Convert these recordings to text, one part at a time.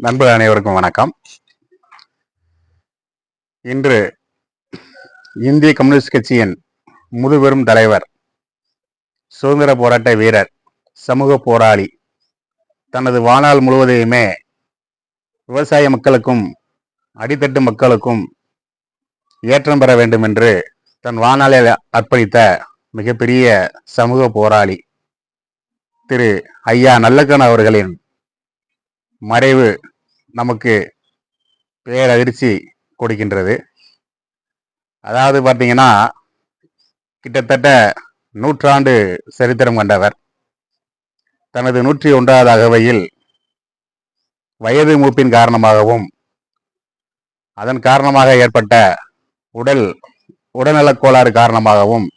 நண்பர்கள் அனைவருக்கும் வணக்கம். இன்று இந்திய கம்யூனிஸ்ட் கட்சியின் முதுபெரும் தலைவர், சுதந்திர போராட்ட வீரர், சமூக போராளி, தனது வாழ்நாள் முழுவதையுமே விவசாய மக்களுக்கும் அடித்தட்டு மக்களுக்கும் ஏற்றம் பெற வேண்டும் என்று தன் வாழ்நாளை அர்ப்பணித்த மிகப்பெரிய சமூக போராளி திரு ஐயா நல்லக்கண்ணு அவர்களின் மறைவு நமக்கு பேரதிர்ச்சி கொடுக்கின்றது. அதாவது பார்த்தீங்கன்னா, கிட்டத்தட்ட 100 ஆண்டு சரித்திரம் கண்டவர். தனது 101வது அகவையில் வயது மூப்பின் காரணமாகவும் அதன் காரணமாக ஏற்பட்ட உடல்நலக் கோளாறு காரணமாகவும்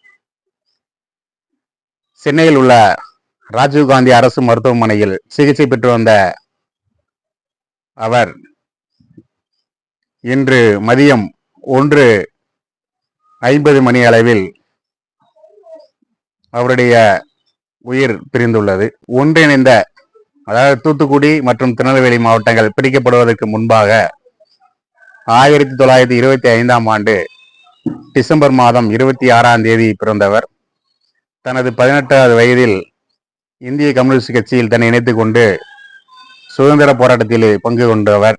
சென்னையில் உள்ள ராஜீவ்காந்தி அரசு மருத்துவமனையில் சிகிச்சை பெற்று வந்த அவர் இன்று மதியம் 1:50 மணி அளவில் அவருடைய உயிர் பிரிந்துள்ளது. ஒன்றிணைந்த அதாவது தூத்துக்குடி மற்றும் திருநெல்வேலி மாவட்டங்கள் பிடிக்கப்படுவதற்கு முன்பாக 1925ஆம் ஆண்டு டிசம்பர் மாதம் 26ஆம் தேதி பிறந்தவர். தனது 18வது வயதில் இந்திய கம்யூனிஸ்ட் கட்சியில் தன்னை இணைத்துக் கொண்டு சுதந்திர போராட்டத்தில் பங்கு கொண்டவர்.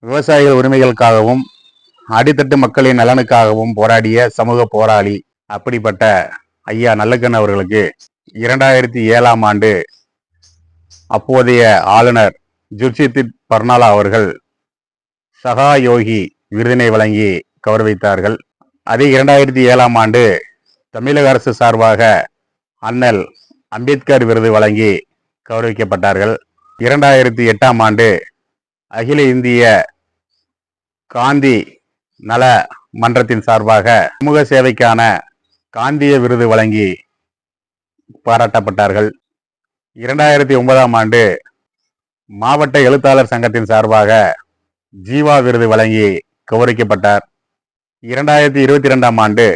விவசாயிகள் உரிமைகளுக்காகவும் அடித்தட்டு மக்களின் நலனுக்காகவும் போராடிய சமூக போராளி. அப்படிப்பட்ட ஐயா நல்லக்கண்ணு அவர்களுக்கு 2007ஆம் ஆண்டு அப்போதைய ஆளுநர் ஜுர்ஜித் பர்னாலா அவர்கள் சகாயோகி விருதினை வழங்கி கௌரவித்தார்கள். அதே 2007ஆம் ஆண்டு தமிழக அரசு சார்பாக அண்ணல் அம்பேத்கர் விருது வழங்கி கௌரவிக்கப்பட்டார்கள். 2008ஆம் ஆண்டு அகில இந்திய காந்தி நல மன்றத்தின் சார்பாக சமூக சேவைக்கான காந்திய விருது வழங்கி பாராட்டப்பட்டார்கள். 2009ஆம் ஆண்டு மாவட்ட எழுத்தாளர் சங்கத்தின் சார்பாக ஜீவா விருது வழங்கி கௌரவிக்கப்பட்டார். 2022ஆம் ஆண்டு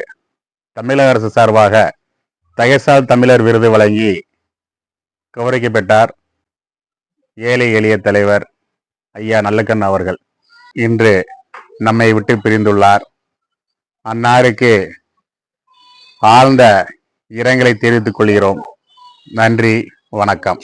தமிழக அரசு சார்பாக தகைசால் தமிழர் விருது வழங்கி கௌரவிக்கப்பட்டார். ஏழை எளிய தலைவர் ஐயா நல்லக்கண்ணு அவர்கள் இன்று நம்மை விட்டு பிரிந்துள்ளார். அன்னாருக்கு ஆழ்ந்த இரங்கலை தெரிவித்துக் கொள்கிறோம். நன்றி, வணக்கம்.